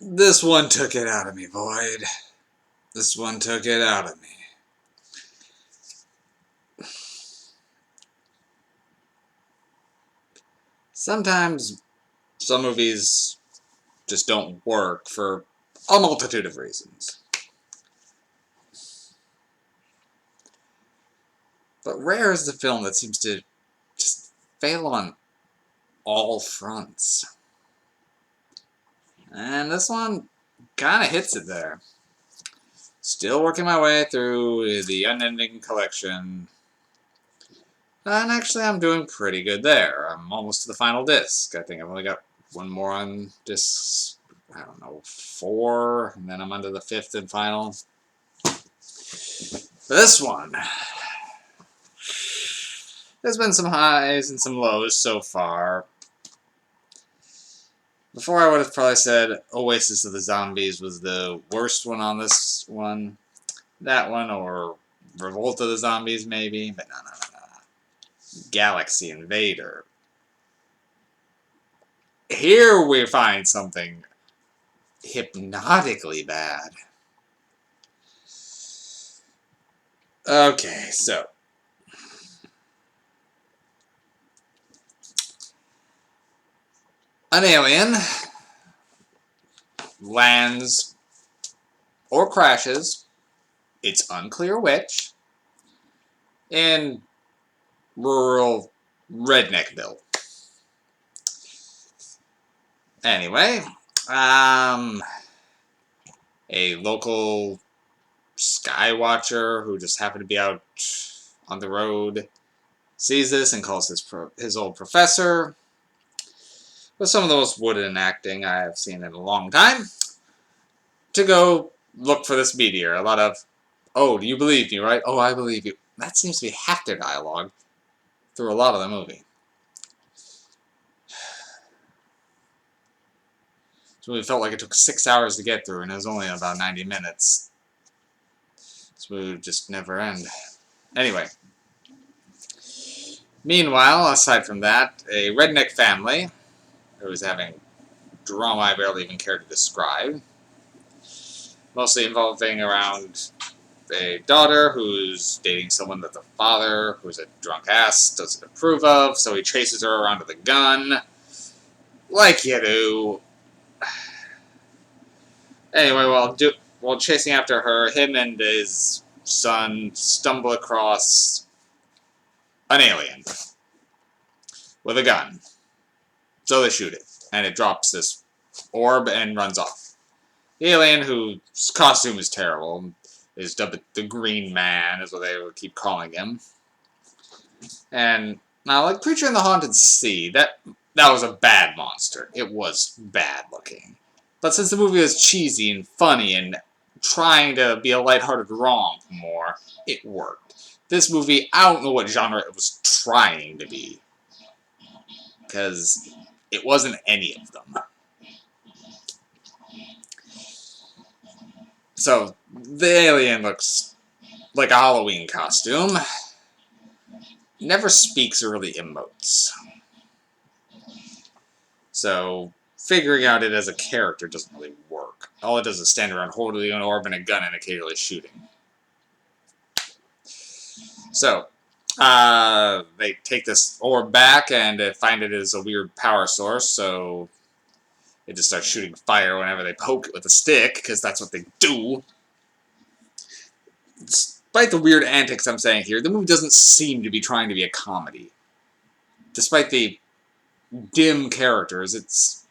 This one took it out of me, Void. This one took it out of me. Sometimes some movies just don't work for a multitude of reasons. But rare is the film that seems to just fail on all fronts. And this one kind of hits it there. Still working my way through the unending collection. And actually, I'm doing pretty good there. I'm almost to the final disc. I think I've only got one more on disc, I don't know, 4, and then I'm onto the 5th and final. This one, there's been some highs and some lows so far. Before, I would have probably said Oasis of the Zombies was the worst one on this one. That one, or Revolt of the Zombies, maybe. But no. Galaxy Invader. Here we find something hypnotically bad. Okay, so an alien lands or crashes, it's unclear which, in rural Redneckville. Anyway, a local sky watcher who just happened to be out on the road sees this and calls his old professor, with some of the most wooden acting I have seen in a long time, to go look for this meteor. A lot of, "Oh, do you believe me, right? Oh, I believe you." That seems to be half their dialogue through a lot of the movie. This movie felt like it took 6 hours to get through, and it was only about 90 minutes. This movie would just never end. Anyway. Meanwhile, aside from that, a redneck family who is having drama I barely even care to describe, mostly involving around a daughter who's dating someone that the father, who's a drunk ass, doesn't approve of, so he chases her around with a gun. Like you do. Anyway, while chasing after her, him and his son stumble across an alien with a gun. So they shoot it, and it drops this orb and runs off. The alien, whose costume is terrible, is dubbed the Green Man, is what they would keep calling him. And now, like Creature in the Haunted Sea, that was a bad monster. It was bad looking. But since the movie was cheesy and funny and trying to be a lighthearted romp more, it worked. This movie, I don't know what genre it was trying to be, because it wasn't any of them. So, the alien looks like a Halloween costume. Never speaks or really emotes. So, figuring out it as a character doesn't really work. All it does is stand around holding an orb and a gun and occasionally shooting. So, they take this orb back and find it as a weird power source, so it just starts shooting fire whenever they poke it with a stick, because that's what they do. Despite the weird antics I'm saying here, the movie doesn't seem to be trying to be a comedy. Despite the dim characters, it's...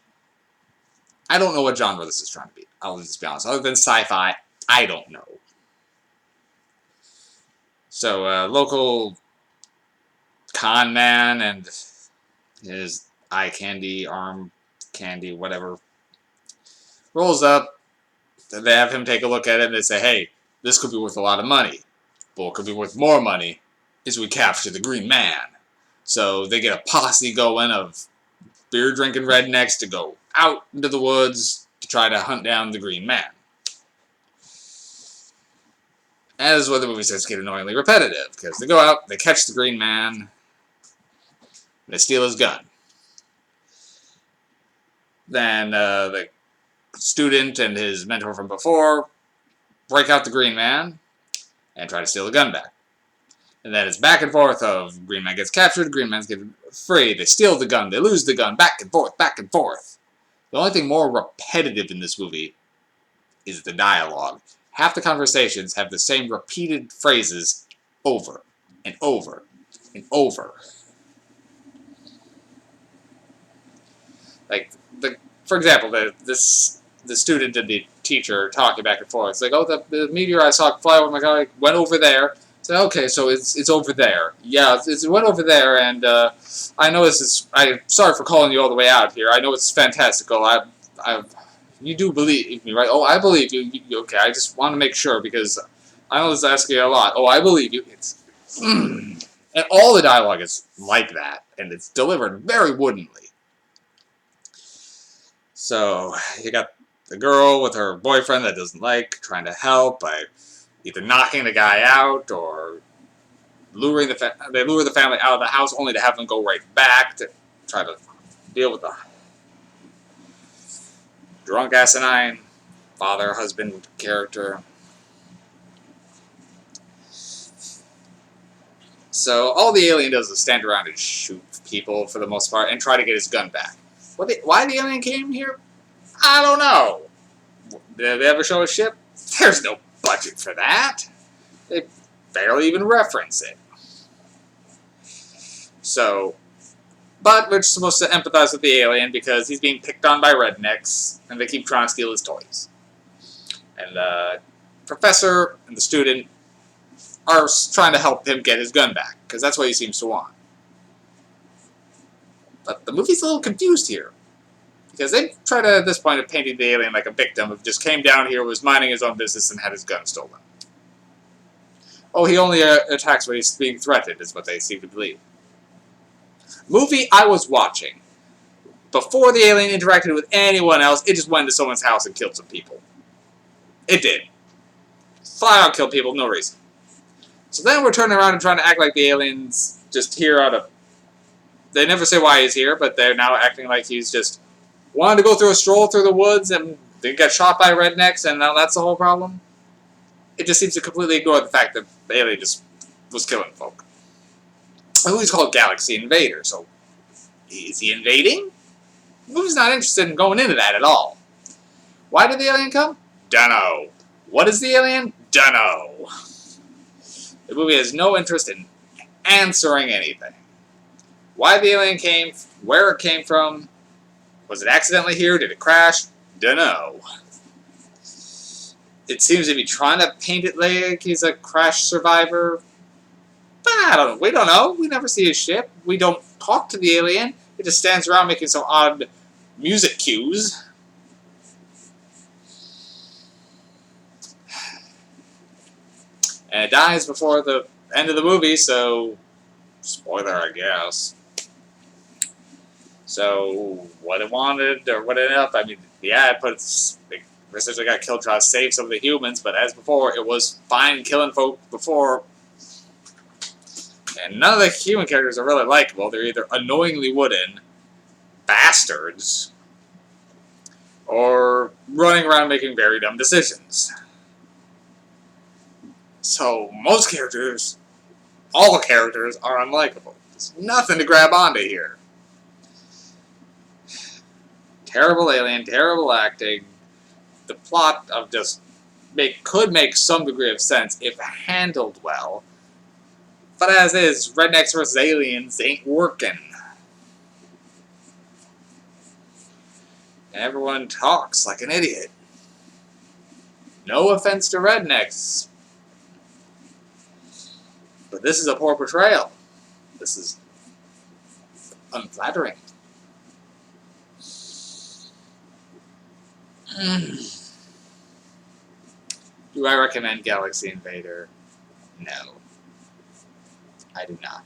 I don't know what genre this is trying to be. I'll just be honest. Other than sci-fi, I don't know. So, local con man and his eye candy, arm candy, whatever, rolls up. They have him take a look at it and they say, "Hey, this could be worth a lot of money. But what could be worth more money is we capture the Green Man." So they get a posse going of beer-drinking rednecks to go out into the woods to try to hunt down the Green Man. As what the movie says, get annoyingly repetitive, because they go out, they catch the Green Man, they steal his gun. Then the student and his mentor from before break out the Green Man and try to steal the gun back. And then it's back and forth of Green Man gets captured, Green Man's getting free, they steal the gun, they lose the gun, back and forth, back and forth. The only thing more repetitive in this movie is the dialogue. Half the conversations have the same repeated phrases over and over and over. Like, for example, the student and the teacher are talking back and forth. It's like, oh, the meteor I saw fly over my car went over there. So okay, so it's over there. Yeah, it went over there, and I know this is. I'm sorry for calling you all the way out here. I know it's fantastical. You do believe me, right? Oh, I believe you. Okay, I just want to make sure because I know this is asking you a lot. Oh, I believe you. And all the dialogue is like that, and it's delivered very woodenly. So you got the girl with her boyfriend that doesn't like, trying to help by either knocking the guy out or luring they lure the family out of the house only to have them go right back to try to deal with the drunk asinine father-husband character. So all the alien does is stand around and shoot people for the most part and try to get his gun back. Why the alien came here? I don't know. Did they ever show a ship? There's no budget for that. They barely even reference it. So, but we're supposed to empathize with the alien because he's being picked on by rednecks and they keep trying to steal his toys. And the professor and the student are trying to help him get his gun back because that's what he seems to want. But the movie's a little confused here. Because they try to, at this point, of painting the alien like a victim who just came down here, was minding his own business, and had his gun stolen. Oh, he only attacks when he's being threatened, is what they seem to believe. Movie I was watching. Before the alien interacted with anyone else, it just went into someone's house and killed some people. It did. Flat out killed people, no reason. So then we're turning around and trying to act like the alien's just here out of... They never say why he's here, but they're now acting like he's just... wanted to go through a stroll through the woods and they got shot by rednecks and now that's the whole problem? It just seems to completely ignore the fact that the alien just was killing folk. The movie's called Galaxy Invader, so is he invading? The movie's not interested in going into that at all. Why did the alien come? Dunno. What is the alien? Dunno. The movie has no interest in answering anything. Why the alien came, where it came from, was it accidentally here? Did it crash? Dunno. It seems to be trying to paint it like he's a crash survivor. But we don't know. We never see his ship. We don't talk to the alien. It just stands around making some odd music cues. And it dies before the end of the movie, so... spoiler, I guess. So, what it wanted, or what it ended up, I mean, yeah, it essentially got killed trying to save some of the humans, but as before, it was fine killing folk before. And none of the human characters are really likable. They're either annoyingly wooden, bastards, or running around making very dumb decisions. So, most characters, all the characters, are unlikable. There's nothing to grab onto here. Terrible alien, terrible acting. The plot of just could make some degree of sense if handled well. But as is, rednecks versus aliens ain't working. Everyone talks like an idiot. No offense to rednecks. But this is a poor portrayal. This is unflattering. Do I recommend Galaxy Invader? No. I do not.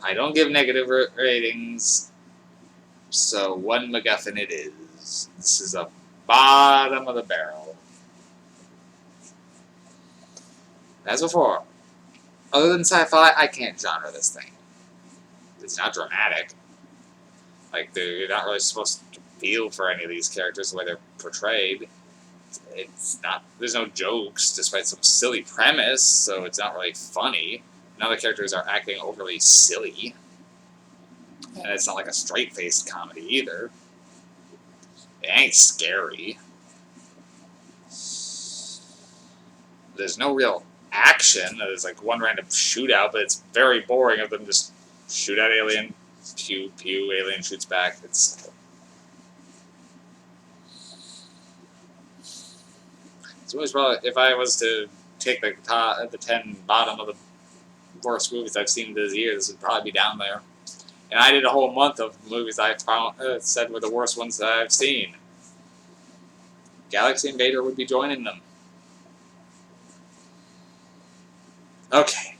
I don't give negative ratings, so one MacGuffin it is. This is a bottom of the barrel. As before, other than sci-fi, I can't genre this thing. It's not dramatic. Like, you're not really supposed to feel for any of these characters the way they're portrayed. It's not. There's no jokes, despite some silly premise, so it's not really funny. None of the characters are acting overly silly, and it's not like a straight-faced comedy either. It ain't scary. There's no real action. There's like one random shootout, but it's very boring of them just shoot at alien, pew pew, alien shoots back. It's always probably, if I was to take the 10 bottom of the worst movies I've seen this year, this would probably be down there. And I did a whole month of movies I found said were the worst ones that I've seen. Galaxy Invader would be joining them. Okay,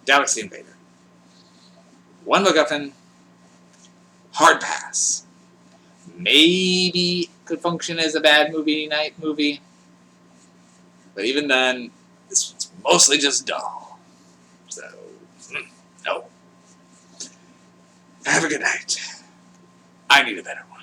Galaxy Invader. One MacGuffin. Hard pass. Maybe could function as a bad movie night movie. But even then, this one's mostly just dull. So, no. Have a good night. I need a better one.